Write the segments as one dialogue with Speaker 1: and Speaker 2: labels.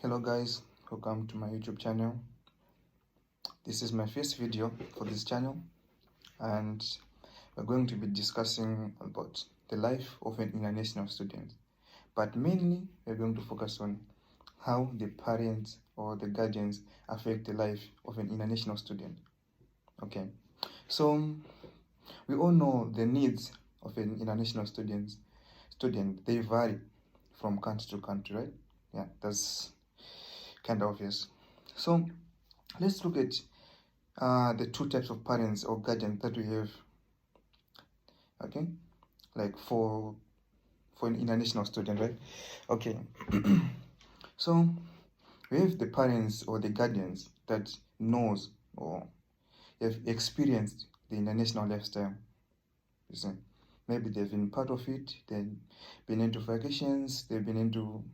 Speaker 1: Hello guys, welcome to my YouTube channel. This is my first video for this channel, and we're going to be discussing about the life of an international student, but mainly we're going to focus on how the parents or the guardians affect the life of an international student. Okay, so we all know the needs of an international student, they vary from country to country, right? Yeah, that's kind of obvious. So let's look at the two types of parents or guardians that we have. Okay, like for an international student, right? Okay. So we have the parents or the guardians that knows or have experienced the international lifestyle. You see, maybe they've been part of it, they've been into vacations, they've been into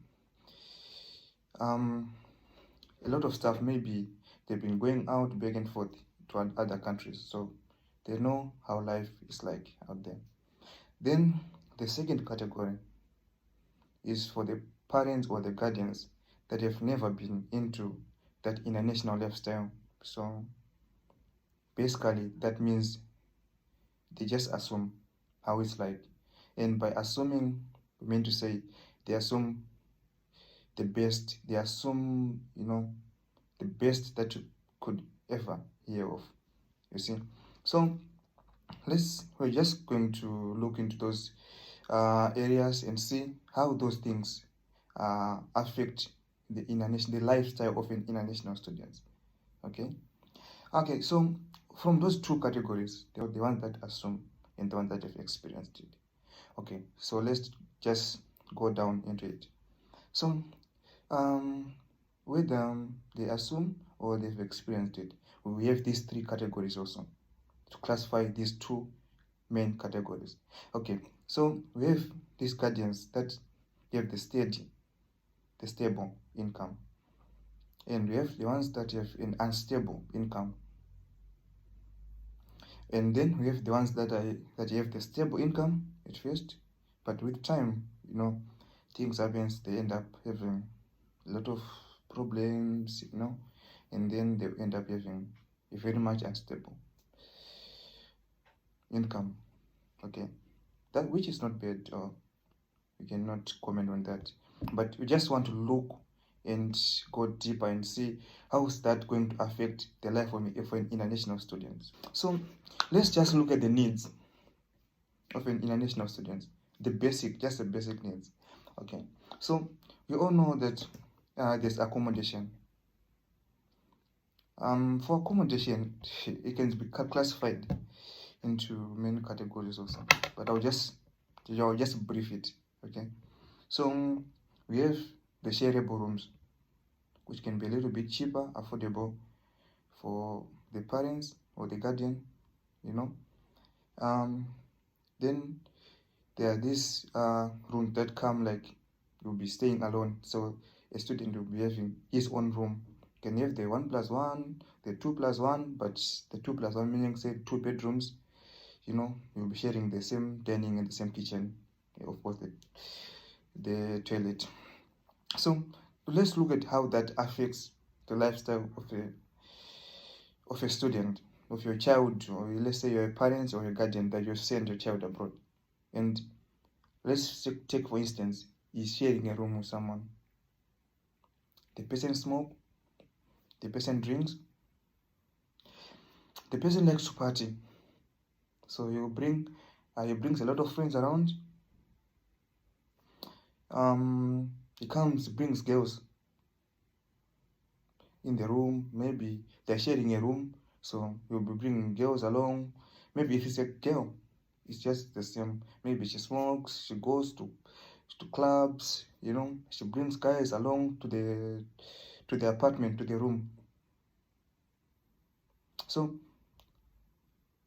Speaker 1: a lot of stuff. Maybe they've been going out back and forth to other countries, so they know how life is like out there. Then the second category is for the parents or the guardians that have never been into that international lifestyle. So basically that means they just assume how it's like, and by assuming we mean to say they assume the best, they assume the best that you could ever hear of, you see. So we're just going to look into those areas and see how those things affect the lifestyle of an international student. Okay, so from those two categories, the ones that assume and the ones that have experienced it. Okay, so let's just go down into it. So whether they assume or they've experienced it, we have these three categories also to classify these two main categories. Okay, so we have these guardians that have the stable income, and we have the ones that have an unstable income, and then we have the ones that have the stable income at first, but with time, things happens, they end up having a lot of problems, and then they end up having a very much unstable income. Okay, that which is not bad, or we cannot comment on that, but we just want to look and go deeper and see how is that going to affect the life of an international student. So let's just look at the needs of an international student, the basic needs. Okay, so we all know that there's accommodation. For accommodation, it can be classified into many categories also, but I'll just brief it. Okay, so we have the shareable rooms, which can be a little bit cheaper, affordable for the parents or the guardian, then there are these rooms that come like you'll be staying alone, so a student will be having his own room. You can have the 1+1, the 2+1, but the 2+1 meaning say 2 bedrooms. You'll be sharing the same dining and the same kitchen, of course the toilet. So let's look at how that affects the lifestyle of a student, of your child, or let's say you're a parent or a guardian that you send your child abroad. And let's take for instance, he's sharing a room with someone. The person smokes, the person drinks, the person likes to party. So he brings a lot of friends around. He brings girls in the room. Maybe they're sharing a room, so he'll be bringing girls along. Maybe if it's a girl, it's just the same. Maybe she smokes, she goes to clubs, she brings guys along to the apartment, to the room. So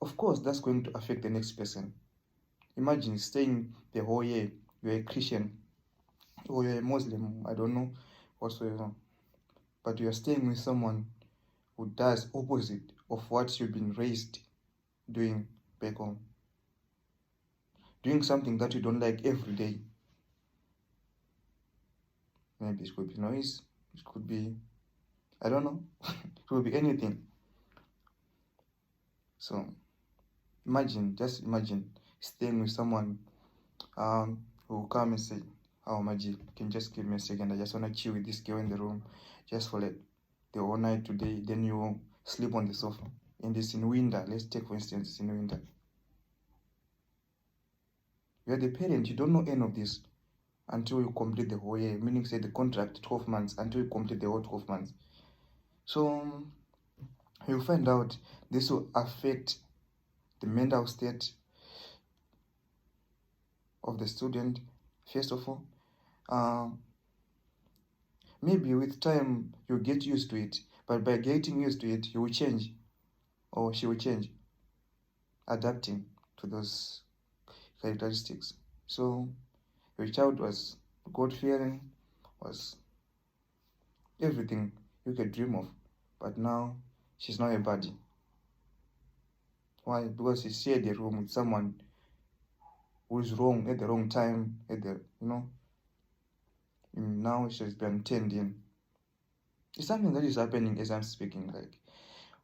Speaker 1: of course that's going to affect the next person. Imagine staying the whole year, you're a Christian or you're a Muslim, I don't know whatsoever, but you're staying with someone who does opposite of what you've been raised doing back home, doing something that you don't like every day. Maybe it could be noise, It could be, I don't know, it could be anything. So just imagine staying with someone who will come and say, oh, Maji, can you just give me a second? I just want to chill with this girl in the room just for like the whole night today. Then you sleep on the sofa. And it's in winter. Let's take, for instance, it's in winter. You're the parent. You don't know any of this until you complete the whole year. Meaning, say, the contract, 12 months, until you complete the whole 12 months. So you'll find out this will affect the mental state of the student, first of all. Maybe with time you get used to it, but by getting used to it, you will change, or she will change, adapting to those characteristics. So your child was God-fearing, was everything you could dream of, but now she's not a baddie. Why? Because she shared the room with someone who is wrong at the wrong time, now she's been turned in. It's something that is happening as I'm speaking. Like,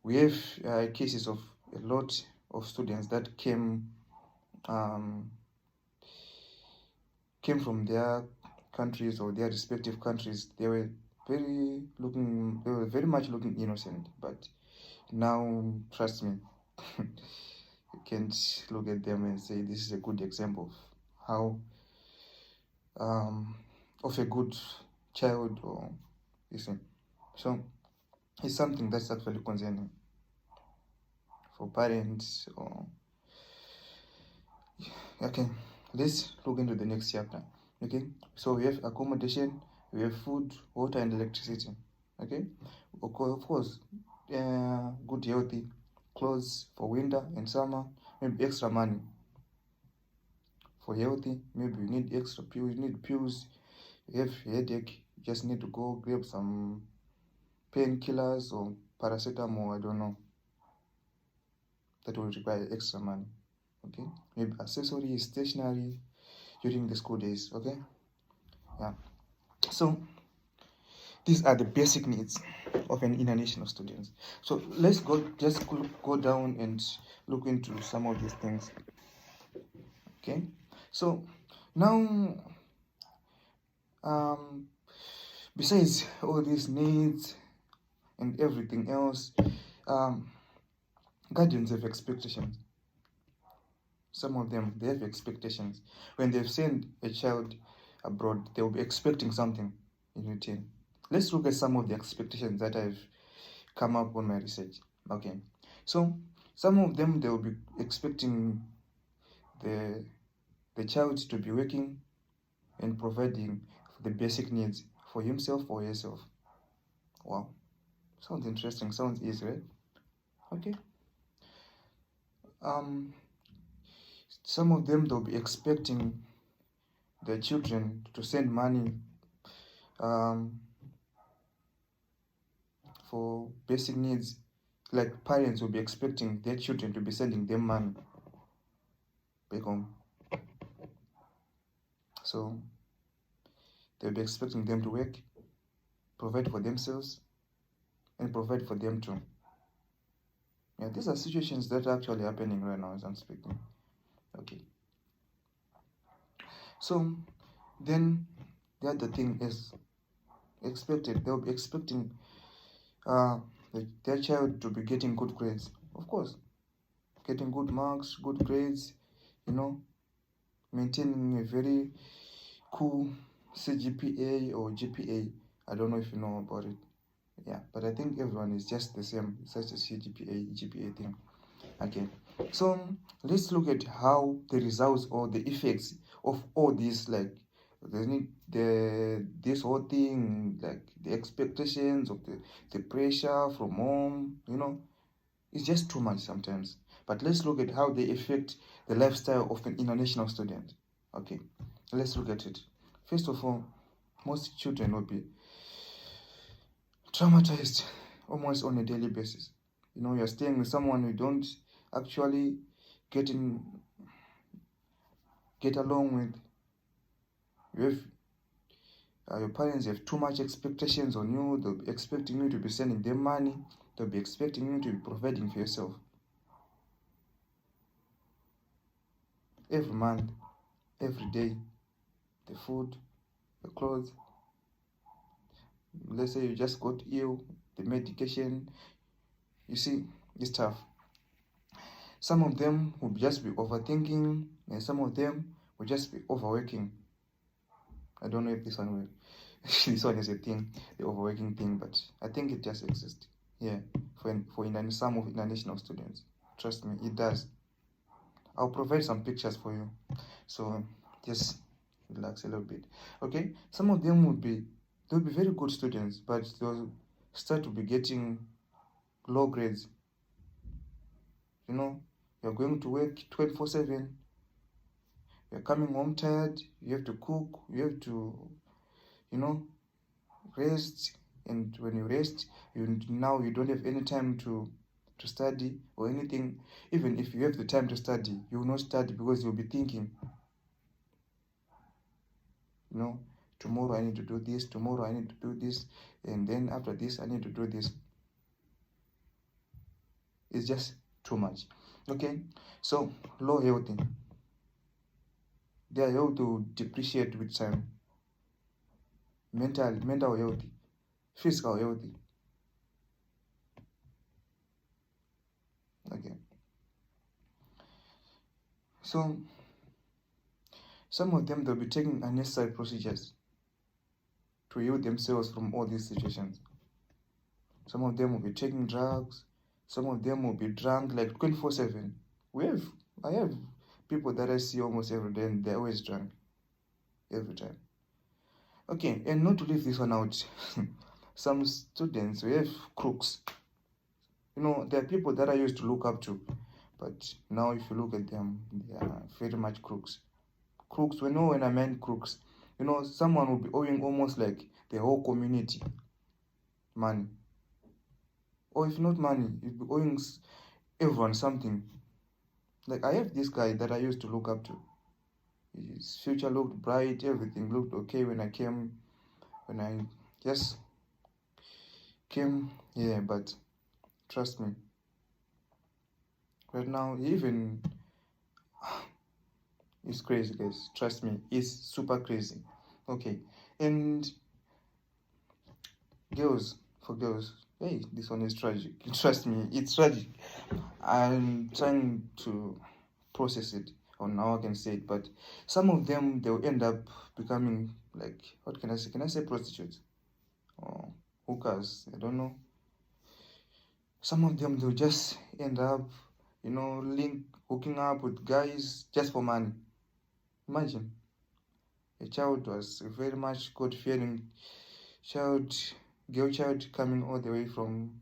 Speaker 1: we have cases of a lot of students that came from their countries or their respective countries. They were very much looking innocent, but now, trust me, you can't look at them and say this is a good example of how of a good child, or listen. So it's something that's actually concerning for parents. Or okay, let's look into the next chapter. Okay, so we have accommodation, we have food, water, and electricity. Okay, of course, good healthy clothes for winter and summer, maybe extra money for healthy. Maybe you need extra pills, you need pills. You have headache, you just need to go grab some painkillers or paracetamol, I don't know. That will require extra money. Okay, maybe accessories, stationery during the school days. Okay, yeah. So these are the basic needs of an international student. So let's go down and look into some of these things. Okay, so now besides all these needs and everything else, guardians have expectations. Some of them, they have expectations. When they've sent a child abroad, they'll be expecting something in return. Let's look at some of the expectations that I've come up on my research. Okay, so some of them, they'll be expecting the child to be working and providing the basic needs for himself or herself. Wow, sounds interesting, sounds easy, right? Okay. Some of them, they'll be expecting their children to send money for basic needs. Like, parents will be expecting their children to be sending them money back home. So they'll be expecting them to work, provide for themselves, and provide for them too. Yeah, these are situations that are actually happening right now as I'm speaking. Okay. So then the other thing is expected. They'll be expecting their child to be getting good grades. Of course, getting good marks, good grades, maintaining a very cool CGPA or GPA. I don't know if you know about it. Yeah, but I think everyone is just the same. It's such a CGPA, GPA thing. Okay, so let's look at how the results or the effects of all this, like this whole thing, like the expectations of the pressure from home, it's just too much sometimes. But let's look at how they affect the lifestyle of an international student. Okay, let's look at it. First of all, most children will be traumatized almost on a daily basis. You're staying with someone you don't actually get along with. You have Your parents have too much expectations on you. They'll be expecting you to be sending them money. They'll be expecting you to be providing for yourself every month, every day. The food, the clothes. Let's say you just got ill, the medication. You see, it's tough. Some of them will just be overthinking, and some of them will just be overworking. I don't know if this one will. This one is a thing, the overworking thing, but I think it just exists. Yeah, for some of international students. Trust me, it does. I'll provide some pictures for you, so just relax a little bit. Okay, some of them they'll be very good students, but they'll start to be getting low grades. You know, you're going to work 24/7. You're coming home tired. You have to cook. You have to, you know, rest. And when you rest, you don't have any time to study or anything. Even if you have the time to study, you will not study because you'll be thinking, you know, tomorrow I need to do this, tomorrow I need to do this, and then after this I need to do this. It's just too much. Okay, so low healthy. Their health will depreciate with time. Mental healthy, physical healthy. Okay. So some of them they'll be taking unnecessary procedures to heal themselves from all these situations. Some of them will be taking drugs. Some of them will be drunk like 24/7. I have people that I see almost every day, and they're always drunk every time. Okay, and not to leave this one out, some students we have crooks. You know, there are people that I used to look up to, but now if you look at them, they are very much crooks. Crooks, when I meant crooks, you know, someone will be owing almost like the whole community money. Or if not money, you'll be owing everyone something. Like I have this guy that I used to look up to. His future looked bright, everything looked okay when I just came here, but trust me, right now even it's crazy, guys. Trust me, it's super crazy. Okay, and for girls, hey, this one is tragic. Trust me, it's tragic. I'm trying to process it on how I can say it, but some of them they'll end up becoming like, what can I say? Can I say prostitutes or hookers? I don't know. Some of them they'll just end up, you know, hooking up with guys just for money. Imagine a child was a very much God-fearing girl child coming all the way from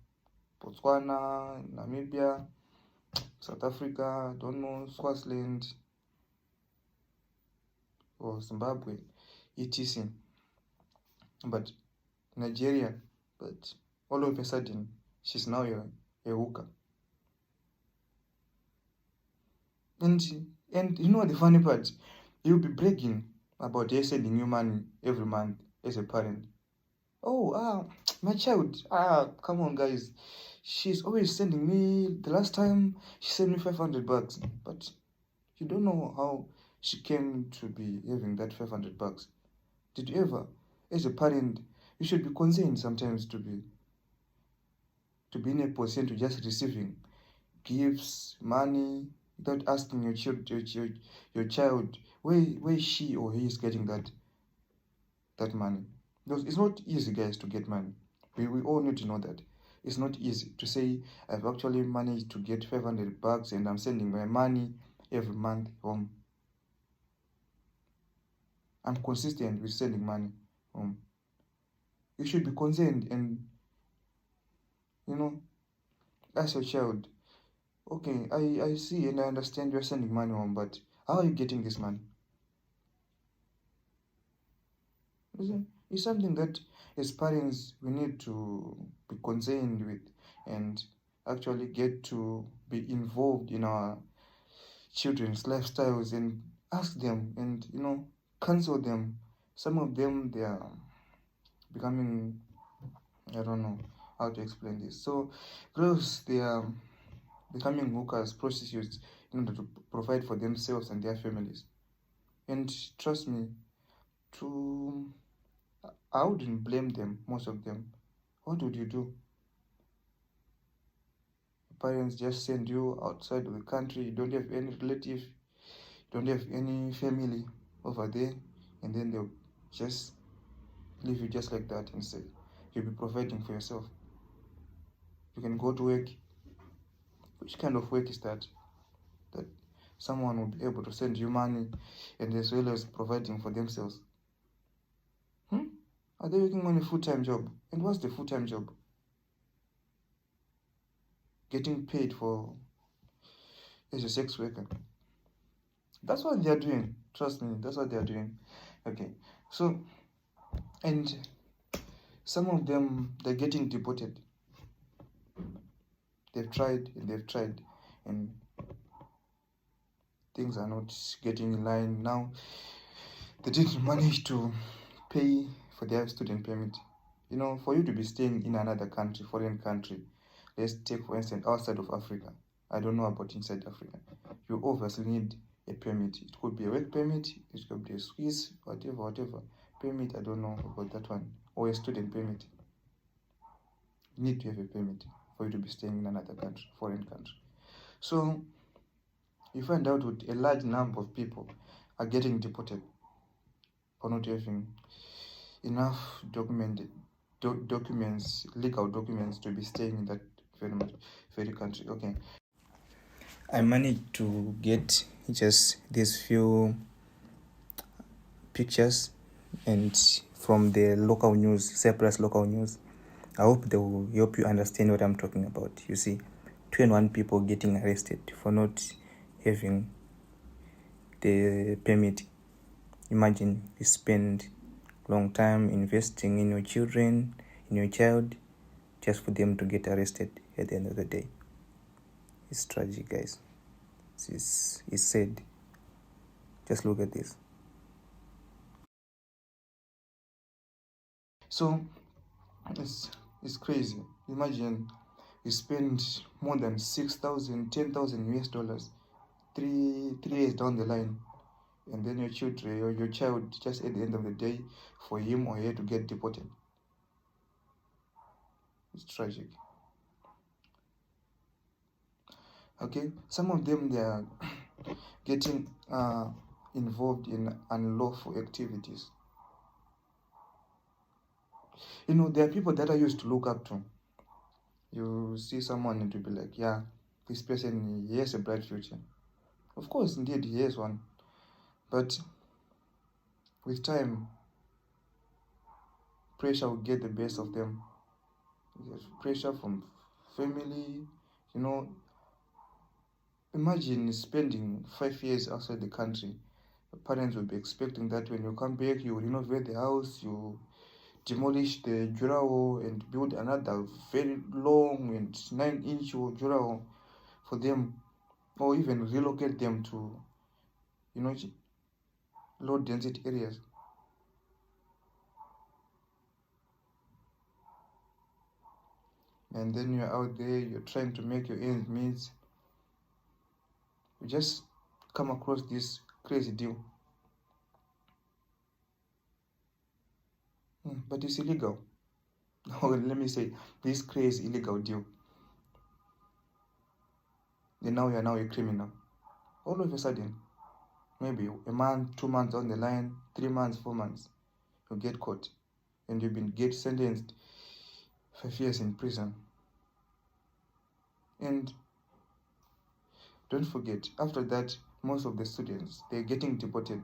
Speaker 1: Botswana, Namibia, South Africa, I don't know, Swaziland or Zimbabwe, etc. But Nigeria, but all of a sudden she's now a hooker. And you know the funny part, you'll be bragging about her sending you money every month as a parent. Oh, my child, come on, guys. She's always sending me. The last time she sent me $500, but you don't know how she came to be having that $500. Did you ever, as a parent, you should be concerned sometimes to be in a position to just receiving gifts, money, without asking your child where she or he is getting that money. Because it's not easy, guys, to get money. We all need to know that. It's not easy to say, I've actually managed to get $500 and I'm sending my money every month home. I'm consistent with sending money home. You should be concerned and, you know, ask your child, okay, I see and I understand you're sending money home, but how are you getting this money? It's something that as parents we need to be concerned with and actually get to be involved in our children's lifestyles and ask them and, you know, counsel them. Some of them, they are becoming, I don't know how to explain this. So girls, they are becoming hookers, prostitutes, in order to provide for themselves and their families. And trust me, to I wouldn't blame them, most of them. What would you do? Parents just send you outside of the country, you don't have any relative, you don't have any family over there, and then they'll just leave you just like that and say you'll be providing for yourself. You can go to work. Which kind of work is that? That someone will be able to send you money and as well as providing for themselves. Are they working on a full-time job? And what's the full-time job? Getting paid for as a sex worker. That's what they're doing. Trust me, that's what they're doing. Okay. So, and some of them, they're getting deported. They've tried and they've tried, and things are not getting in line. Now, they didn't manage to pay for their student permit. You know, for you to be staying in another country, foreign country, let's take for instance outside of Africa. I don't know about inside Africa. You obviously need a permit. It could be a work permit, it could be a Swiss, whatever. Permit, I don't know about that one. Or a student permit. You need to have a permit for you to be staying in another country, foreign country. So you find out that a large number of people are getting deported for not having enough documents, legal documents to be staying in that very country. Okay. I managed to get just these few pictures and from the local news, Cyprus local news. I hope they will help you understand what I'm talking about. You see, 21 people getting arrested for not having the permit. Imagine you spend long time investing in your children, in your child, just for them to get arrested at the end of the day. It's tragic, guys. It's sad. Just look at this. So it's crazy. Imagine you spend more than 6,000, 10,000 US dollars 3 years down the line, and then your children or your child just at the end of the day for him or her to get deported. It's tragic. Okay, some of them, they are getting involved in unlawful activities. You know, there are people that I used to look up to. You see someone and to be like, yeah, this person, he has a bright future. Of course, indeed, he has one. But with time, pressure will get the best of them. There's pressure from family, you know. Imagine spending 5 years outside the country. The parents will be expecting that when you come back, you renovate the house, you demolish the jurao and build another very long and 9-inch jurao for them, or even relocate them to, low density areas. And then you're out there, you're trying to make your ends meet. You just come across this crazy deal. But it's illegal. Or let me say, this crazy illegal deal. Then now you're now a criminal. All of a sudden, maybe a month, 2 months on the line, 3 months, 4 months, you get caught. And you've been sentenced 5 years in prison. And don't forget, after that, most of the students, they're getting deported.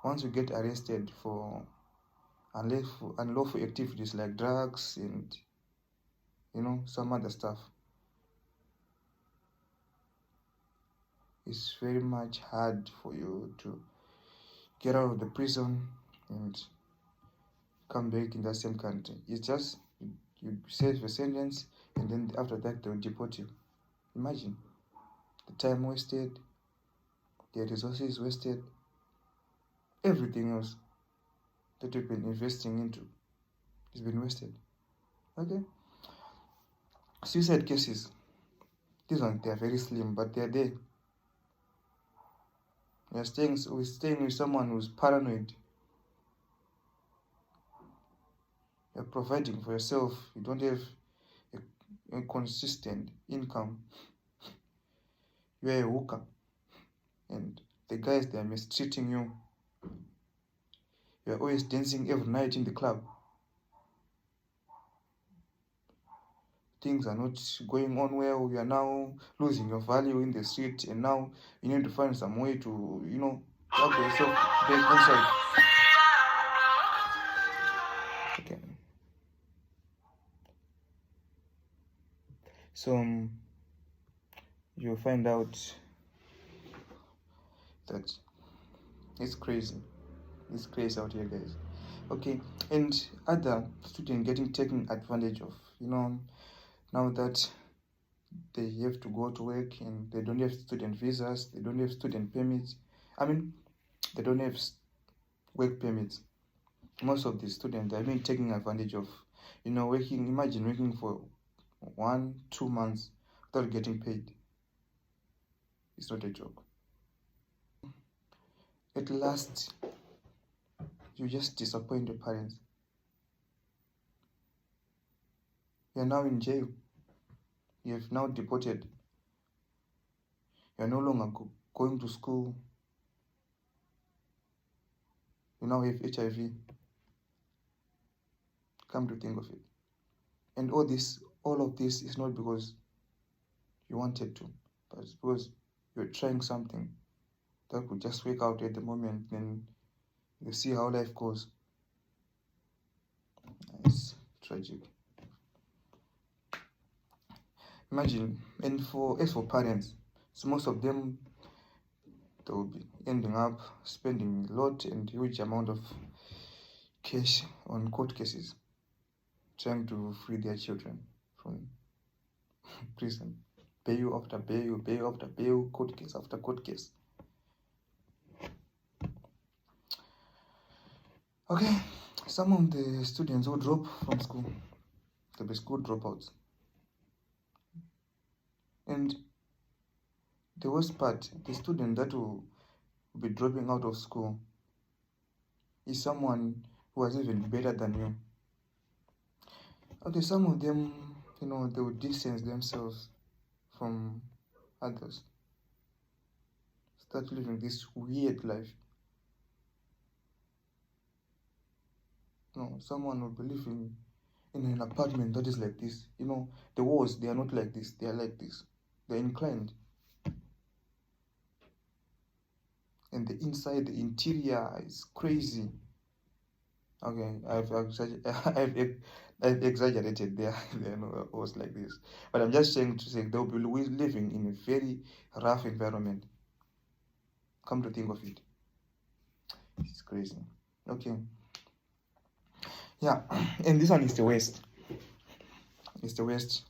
Speaker 1: Once you get arrested for unlawful activities like drugs and, some other stuff, it's very much hard for you to get out of the prison and come back in that same country. It's just, you serve your sentence, and then after that, they'll deport you. Imagine the time wasted, the resources wasted, everything else that you've been investing into. It's been wasted. Okay. Suicide cases. These ones, they are very slim, but they are there. We're staying with someone who's paranoid. You're providing for yourself. You don't have a consistent income. You're a hooker. And the guys, they are mistreating you. You're always dancing every night in the club. Things are not going on well. You are now losing your value in the street, and now you need to find some way to, help yourself back inside. Okay. So you'll find out that it's crazy. It's crazy out here, guys. Okay, and other students getting taken advantage of. Now that they have to go to work and they don't have student visas, they don't have student permits. I mean, they don't have work permits. Most of the students are being taken advantage of. Working. Imagine working for 1-2 months without getting paid. It's not a joke. At last, you just disappoint your parents. You're now in jail. You have now deported. You're no longer going to school. You now have HIV. Come to think of it. And all of this is not because you wanted to, but it's because you're trying something that could just work out at the moment, and you see how life goes. It's tragic. Imagine, and as for parents, so most of them, they will be ending up spending a lot and huge amount of cash on court cases, trying to free their children from prison. Bail after bail, bail after bail, court case after court case. Okay, some of the students who drop from school, they'll be school dropouts. And the worst part, the student that will be dropping out of school is someone who is even better than you. Okay, some of them, they will distance themselves from others. Start living this weird life. Someone will be living in an apartment that is like this. The walls, they are not like this, they are like this. They're inclined. And the inside, the interior is crazy. Okay, I've exaggerated there. It was like this. But I'm just saying to say they'll be living in a very rough environment. Come to think of it. It's crazy. Okay. Yeah, and this one is the worst. It's the worst.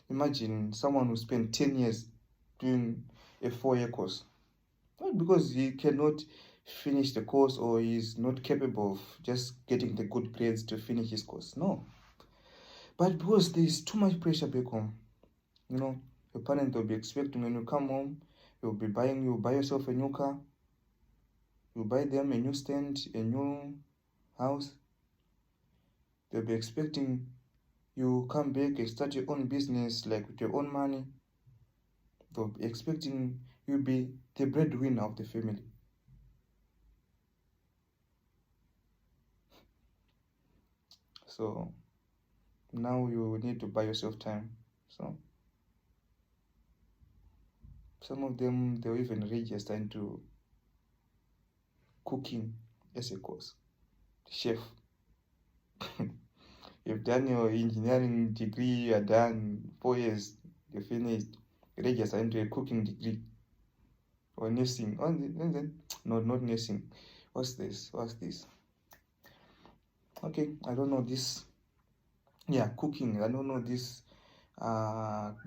Speaker 1: Imagine someone who spent 10 years doing a 4-year course. Not because he cannot finish the course or he's not capable of just getting the good grades to finish his course. No. But because there's too much pressure back home. Your parents will be expecting when you come home, you'll buy yourself a new car, you buy them a new stand, a new house. They'll be expecting you come back and start your own business, like with your own money. They'll be expecting you be the breadwinner of the family. So now you need to buy yourself time. So some of them, they'll even register into cooking as a course. Chef. You've done your engineering degree, you're done 4 years, you finished, register into a cooking degree. Or nursing. No, not nursing. What's this? Okay, I don't know this. Yeah, cooking. I don't know this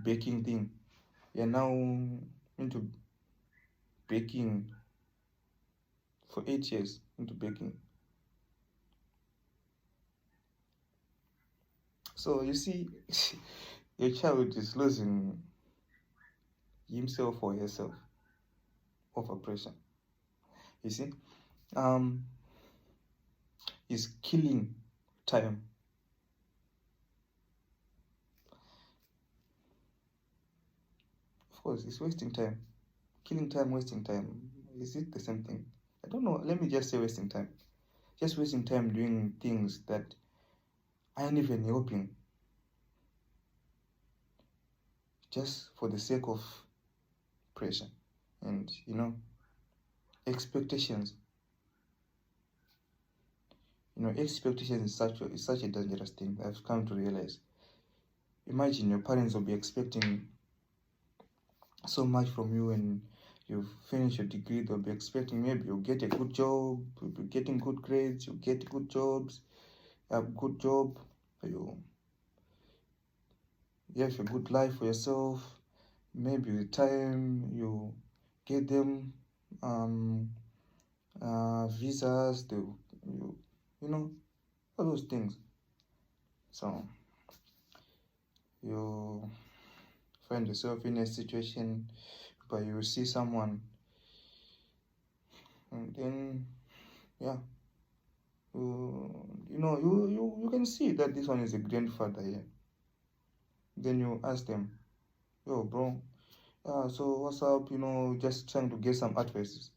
Speaker 1: baking thing. You're now into baking for 8 years into baking. So you see, your child is losing himself or herself over pressure. You see, um, is killing time. Of course, it's wasting time. Killing time, wasting time. Is it the same thing? I don't know. Let me just say wasting time. Just wasting time doing things that aren't even helping, just for the sake of pressure and expectations. Expectations is such a dangerous thing. I've come to realize. Imagine your parents will be expecting so much from you, and you finish your degree. They'll be expecting maybe you'll get a good job, you'll be getting good grades, you get good jobs, have good job, you have a good life for yourself. Maybe with time you get them visas, you know all those things. So you find yourself in a situation where you see someone, and then yeah, you can see that this one is a grandfather here. Then you ask them, yo bro, so what's up, just trying to get some advices.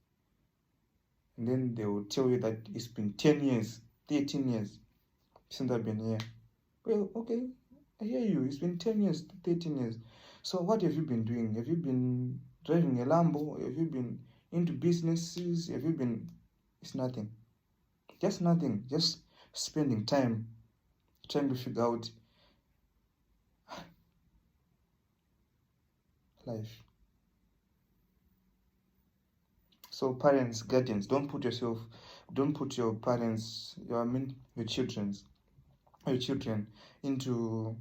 Speaker 1: And then they will tell you that it's been 10 years, 13 years since I've been here. Well, okay, I hear you. It's been 10 years, 13 years. So what have you been doing? Have you been driving a Lambo? Have you been into businesses? Have you been... It's nothing. Just nothing. Just spending time trying to figure out life. So parents, guardians, don't put your parents, your children into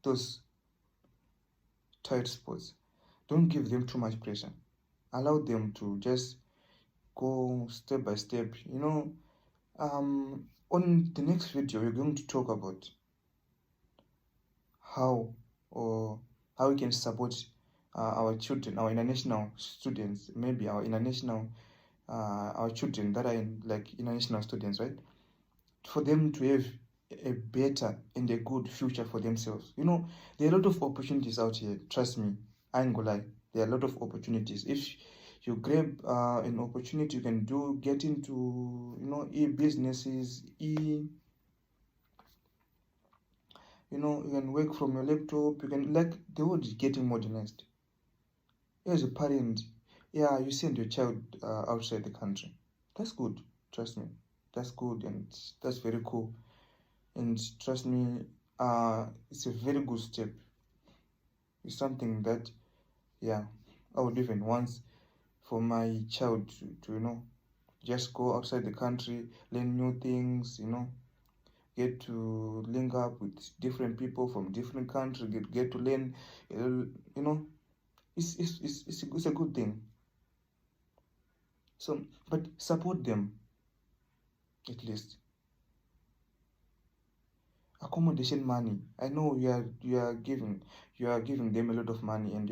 Speaker 1: those tight spots. Don't give them too much pressure. Allow them to just go step by step. On the next video, we're going to talk about how we can support our children, our international students, maybe our children that are international students, right? For them to have a better and a good future for themselves. There are a lot of opportunities out here. Trust me, I ain't gonna lie. There are a lot of opportunities. If you grab an opportunity, you can get into e-businesses, you can work from your laptop. You can, the world is getting modernized. As a parent, yeah, you send your child outside the country. That's good. Trust me, that's good, and that's very cool. And trust me, it's a very good step. It's something that, yeah, I would even want for my child to just go outside the country, learn new things, get to link up with different people from different countries, get to learn, it's a good thing. So, but support them, at least. Accommodation money. I know you are giving them a lot of money, and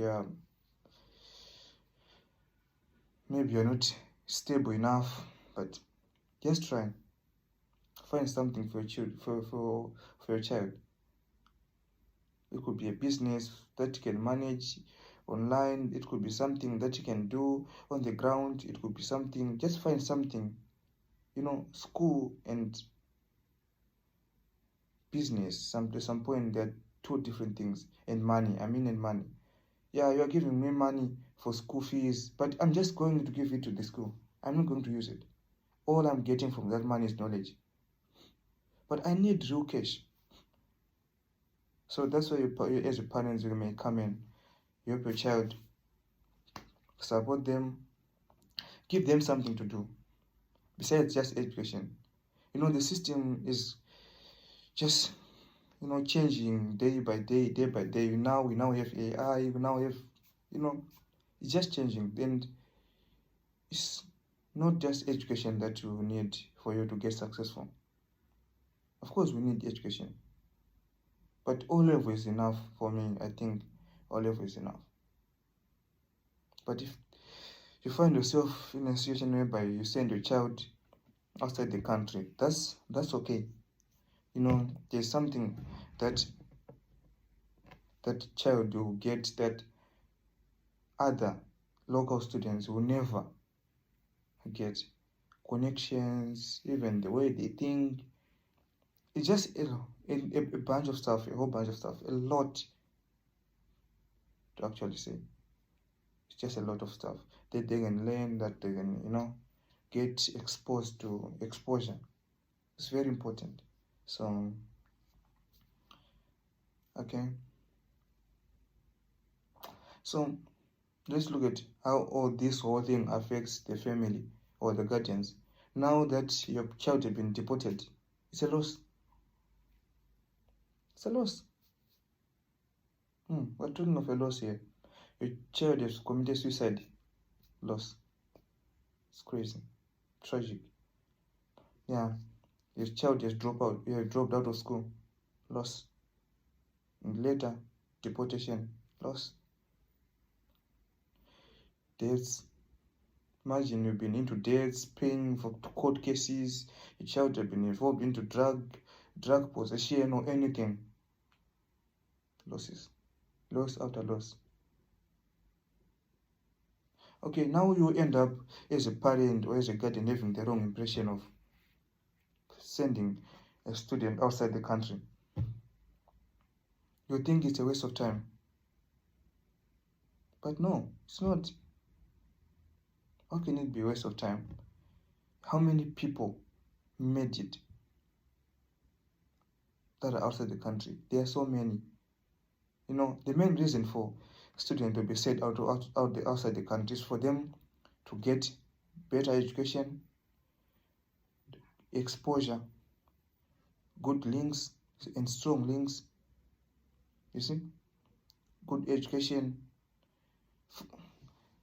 Speaker 1: maybe you're not stable enough, but just try. Find something for your child. It could be a business that you can manage online. It could be something that you can do on the ground. It could be something. Just find something. School and business. To some point, they're two different things. And money. And money. Yeah, you are giving me money for school fees, but I'm just going to give it to the school. I'm not going to use it. All I'm getting from that money is knowledge. But I need real cash. So that's why you as a parent, you may come in, you help your child, support them, give them something to do besides just education. The system is just changing day by day, day by day. We now have AI. We now have it's just changing. And it's not just education that you need for you to get successful. Of course, we need education, But O level is enough for me. I think O level is enough. But if you find yourself in a situation whereby you send your child outside the country, that's okay. There's something that child will get that other local students will never get. Connections, even the way they think. It's just a bunch of stuff, a whole bunch of stuff, a lot to actually say. It's just a lot of stuff that they can learn, that they can, get exposed to. Exposure. It's very important. So, okay. So, let's look at how all this whole thing affects the family or the guardians. Now that your child has been deported, it's a loss. It's a loss. We're talking of a loss here. Your child has committed suicide. Loss. It's crazy. Tragic. Yeah. Your child has dropped out of school. Loss. And later, deportation. Loss. Deaths. Imagine you've been into deaths, paying for court cases. Your child has been involved into drug possession or anything. Losses. Loss after loss. Okay, now you end up as a parent or as a guardian having the wrong impression of sending a student outside the country. You think it's a waste of time. But no, it's not. How can it be a waste of time? How many people made it that are outside the country? There are so many. The main reason for students to be sent outside the country is for them to get better education, exposure, good links and strong links. You see? Good education.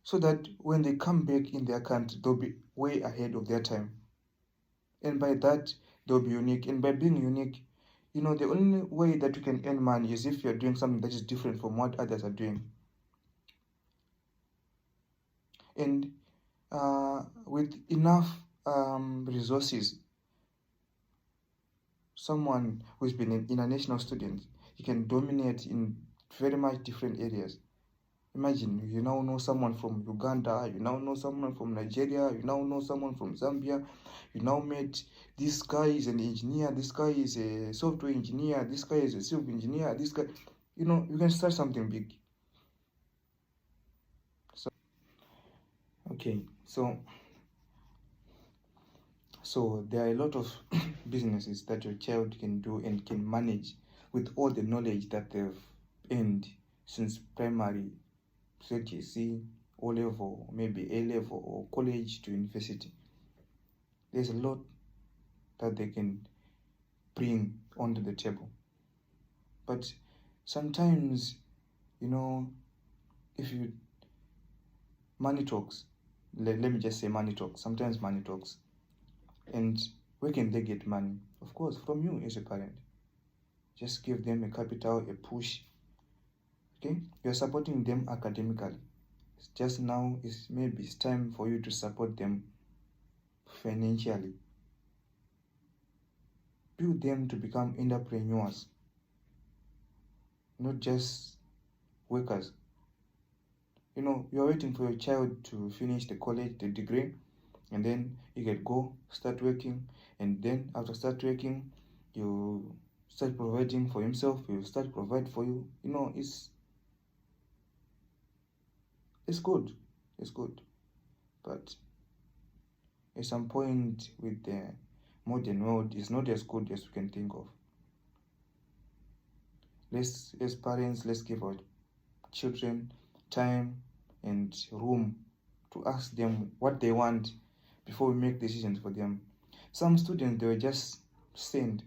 Speaker 1: So that when they come back in their country, they'll be way ahead of their time. And by that, they'll be unique. And by being unique, the only way that you can earn money is if you're doing something that is different from what others are doing. And with enough resources, someone who's been an international student, you can dominate in very much different areas. Imagine, you now know someone from Uganda, you now know someone from Nigeria, you now know someone from Zambia, you now met this guy is an engineer, this guy is a software engineer, this guy is a civil engineer, this guy, you can start something big. So, okay, so there are a lot of businesses that your child can do and can manage with all the knowledge that they've earned since primary, CTC, O level, maybe A level, or college to university. There's a lot that they can bring onto the table. But sometimes, if you money talks, let me just say money talks. Sometimes money talks. And where can they get money? Of course, from you as a parent. Just give them a capital, a push. Okay? You're supporting them academically. Just now, maybe it's time for you to support them financially. Build them to become entrepreneurs, not just workers. You're waiting for your child to finish the college, the degree, and then you can go start working, and then after start working, you start providing for himself, you start provide for you. It's good. It's good. But at some point with the modern world, it's not as good as we can think of. As parents, let's give our children time and room to ask them what they want before we make decisions for them. Some students, they were just sent.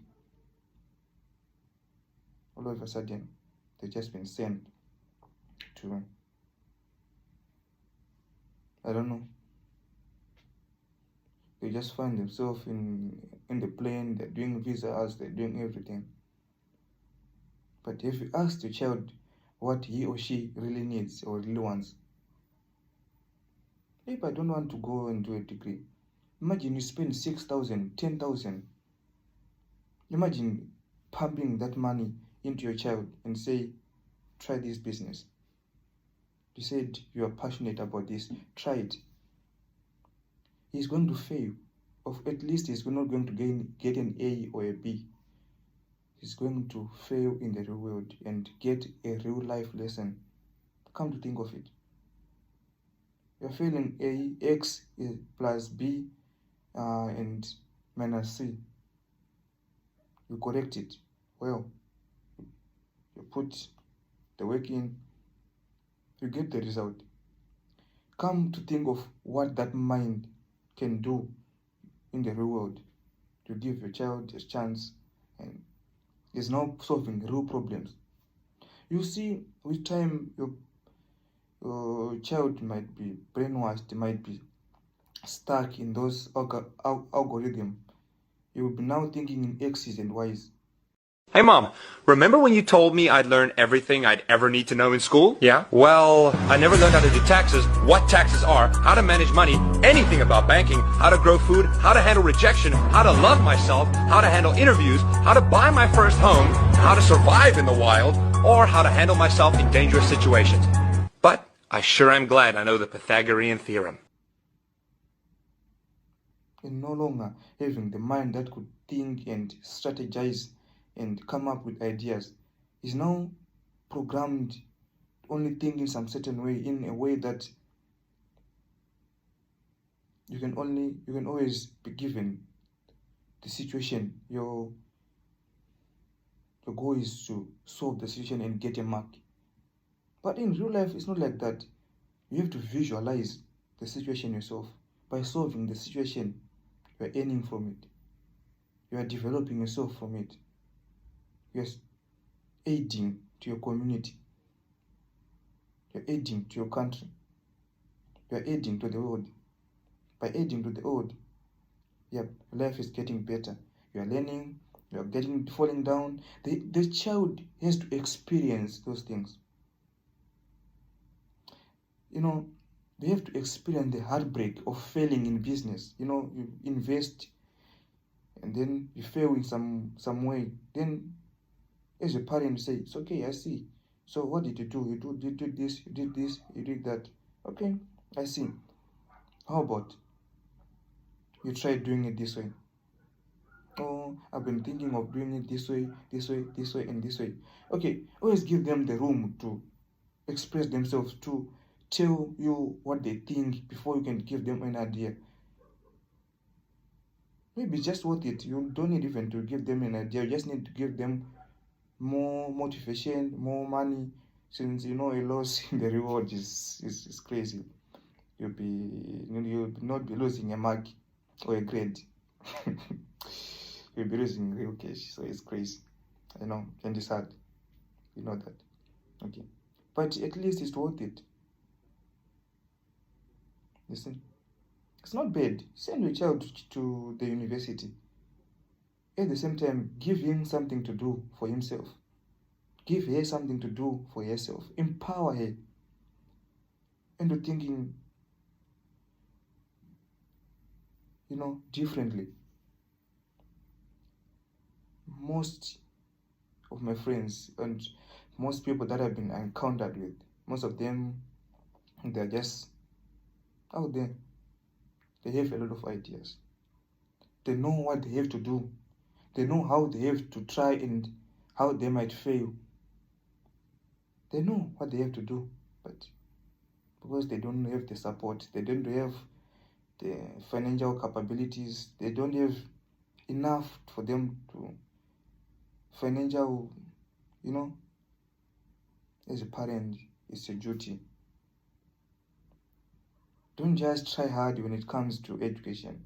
Speaker 1: All of a sudden, they've just been sent to, I don't know. They just find themselves in the plane, they're doing visas, they're doing everything. But if you ask your child what he or she really needs or really wants, if I don't want to go and do a degree, imagine you spend 6,000, 10,000. Imagine pumping that money into your child and say, try this business. You said you are passionate about this, try it. He's going to fail. Of at least he's not going to get an A or a B. He's going to fail in the real world and get a real life lesson. Come to think of it. You're failing A, X plus B and minus C. You correct it. Well, you put the work in, you get the result. Come to think of what that mind can do in the real world. You give your child a chance and is now solving real problems. You see, with time, your child might be brainwashed, might be stuck in those algorithms. You will be now thinking in X's and Y's.
Speaker 2: Hey Mom, remember when you told me I'd learn everything I'd ever need to know in school? Yeah. Well, I never learned how to do taxes, what taxes are, how to manage money, anything about banking, how to grow food, how to handle rejection, how to love myself, how to handle interviews, how to buy my first home, how to survive in the wild, or how to handle myself in dangerous situations. But I sure am glad I know the Pythagorean theorem.
Speaker 1: And no longer having the mind that could think and strategize and come up with ideas, is now programmed only thinking some certain way, in a way that you can always be given the situation. Your goal is to solve the situation and get a mark. But in real life, it's not like that. You have to visualize the situation yourself. By solving the situation, you are earning from it. You are developing yourself from it. You're aiding to your community. You're aiding to your country. You're aiding to the world. By aiding to the world, life is getting better. You're learning, you're falling down. The child has to experience those things. They have to experience the heartbreak of failing in business. You invest and then you fail in some way. Then as a parent, you say, it's okay, I see. So what did you do? You did this, you did this, you did that. Okay, I see. How about you try doing it this way? Oh, I've been thinking of doing it this way, and this way. Okay, always give them the room to express themselves, to tell you what they think before you can give them an idea. Maybe it's just worth it. You don't need even to give them an idea. You just need to give them more motivation, more money, since a loss in the reward is crazy. You'll not be losing a mark or a grade. You'll be losing real cash, so it's crazy. And it's hard. You know that. Okay. But at least it's worth it. Listen. It's not bad. Send your child to the university. At the same time, give him something to do for himself. Give her something to do for herself. Empower her into thinking, differently. Most of my friends and most people that I've been encountered with, most of them, they're just out there. They have a lot of ideas. They know what they have to do. They know how they have to try and how they might fail. They know what they have to do, but because they don't have the support, they don't have the financial capabilities, they don't have enough for them to financial, as a parent, it's a duty. Don't just try hard when it comes to education.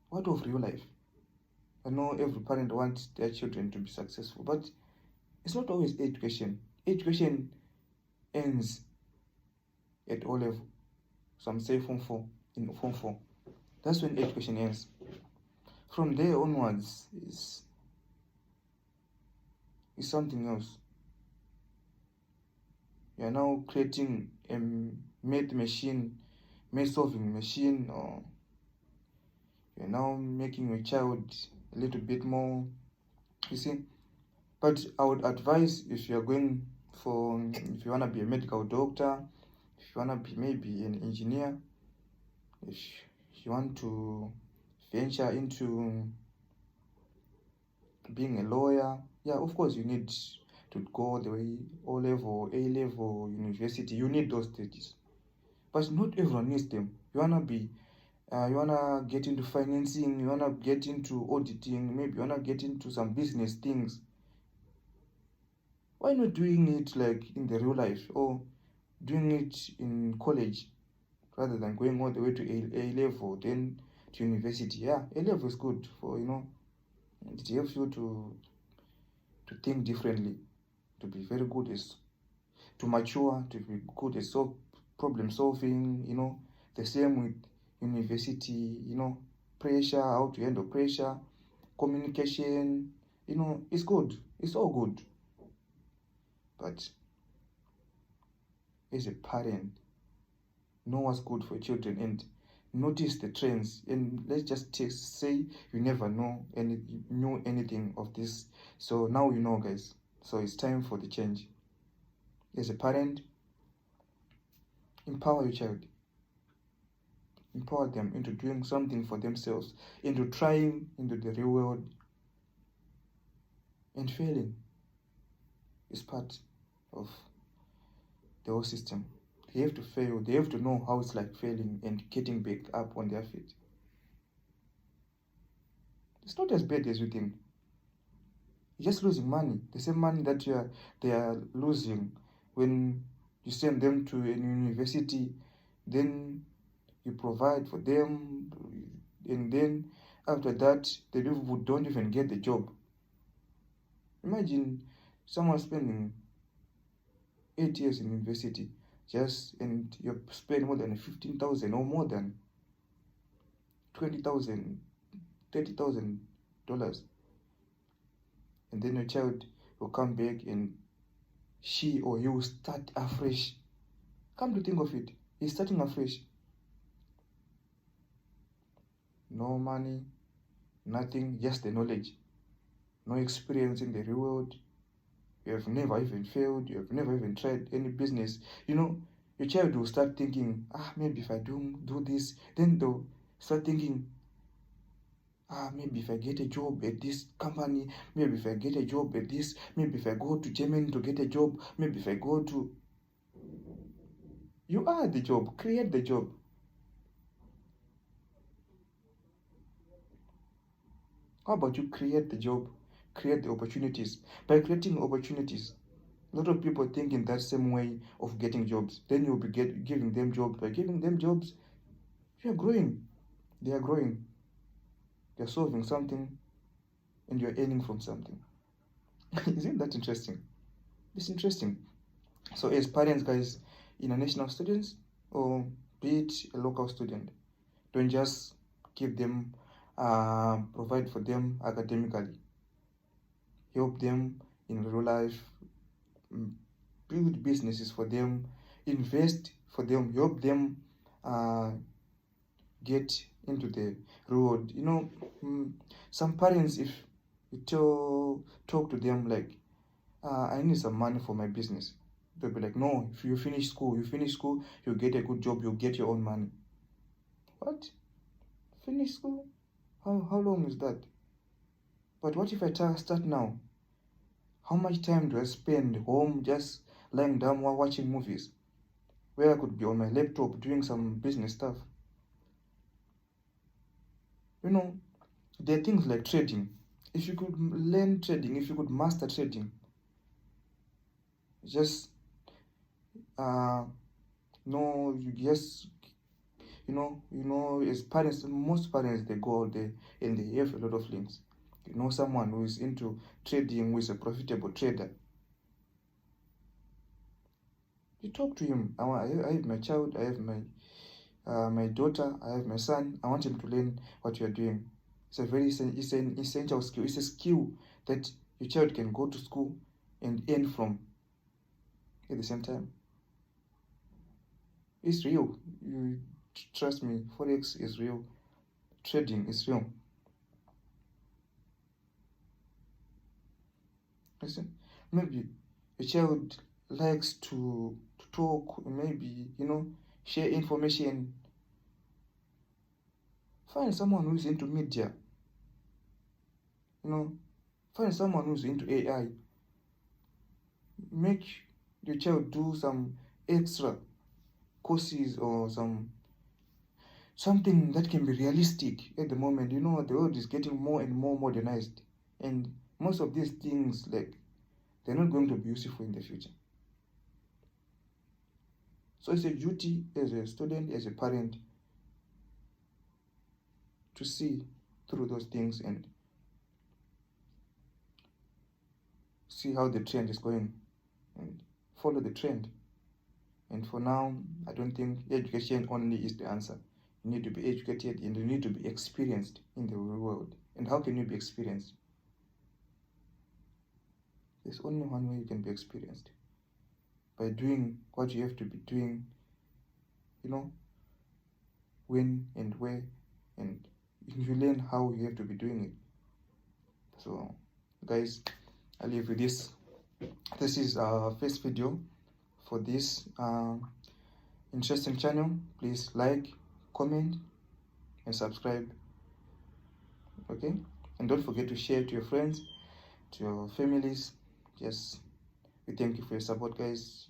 Speaker 1: What of real life? I know every parent wants their children to be successful, but it's not always education. Education ends at O level. Some say Form 4, in Form 4. That's when education ends. From there onwards is is something else. You are now creating a math solving machine, or you're now making your child a little bit more, you see. But I would advise, if you want to be a medical doctor, if you want to be maybe an engineer, if you want to venture into being a lawyer, yeah, of course you need to go the way O level, A level, university. You need those stages, but not everyone needs them. You wanna get into financing, you wanna get into auditing, maybe you wanna get into some business things. Why not doing it like in the real life, or doing it in college, rather than going all the way to A level, then to university? Yeah, A level is good for, it helps you to think differently, to be very good as to mature, to be good at problem solving, the same with university, pressure, how to handle pressure, communication, it's good, it's all good. But as a parent, know what's good for children and notice the trends. And let's just say you never knew anything of this, so now you know, guys. So it's time for the change. As a parent, empower your child. Empower them into doing something for themselves, into trying into the real world. And failing is part of the whole system. They have to fail. They have to know how it's like failing and getting back up on their feet. It's not as bad as you think. You're just losing money. The same money that they are losing when you send them to a university, then you provide for them, and then after that, the people who don't even get the job. Imagine someone spending 8 years in university, and you spend more than 15,000 or more than 20,000, $30,000, and then your child will come back and she or he will start afresh. Come to think of it, he's starting afresh. No money, nothing, just the knowledge. No experience in the real world. You have never even failed. You have never even tried any business. Your child will start thinking, maybe if I do this, then they'll start thinking, maybe if I get a job at this company, maybe if I get a job at this, maybe if I go to Germany to get a job, maybe if I go to... You are the job. Create the job. How about you create the job? Create the opportunities. By creating opportunities, a lot of people think in that same way of getting jobs. Then you'll be giving them jobs. By giving them jobs, you are growing. They are growing. You're solving something and you're earning from something. Isn't that interesting? It's interesting. So as parents, guys, international students, or be it a local student, don't just give them, provide for them academically. Help them in real life, build businesses for them, invest for them, help them get into the road. Some parents, if you talk to them like, I need some money for my business, they'll be like, no, if you finish school, you get a good job, you get your own money. What? Finish school? How long is that? But what if I start now? How much time do I spend home just lying down while watching movies, where I could be on my laptop doing some business stuff? There are things like trading. If you could learn trading, if you could master trading, just as parents, most parents, they go out there and they have a lot of links. Someone who is into trading, who is a profitable trader. You talk to him. I have my child, I have my daughter, I have my son. I want him to learn what you are doing. It's an essential skill. It's a skill that your child can go to school and earn from at the same time. It's real. You trust me, Forex is real. Trading is real. Listen, maybe a child likes to talk, maybe, share information. Find someone who's into media. Find someone who's into AI. Make your child do some extra courses or something that can be realistic at the moment. The world is getting more and more modernized, and most of these things, like, they're not going to be useful in the future. So it's a duty as a student, as a parent, to see through those things and see how the trend is going and follow the trend. And for now, I don't think education only is the answer. You need to be educated and you need to be experienced in the real world. And how can you be experienced? There's only one way you can be experienced: by doing what you have to be doing, when and where, and you learn how you have to be doing it. So, guys, I leave with this. This is our first video for this interesting channel. Please like, comment, and subscribe. Okay, and don't forget to share to your friends, to your families. Yes, we thank you for your support, guys.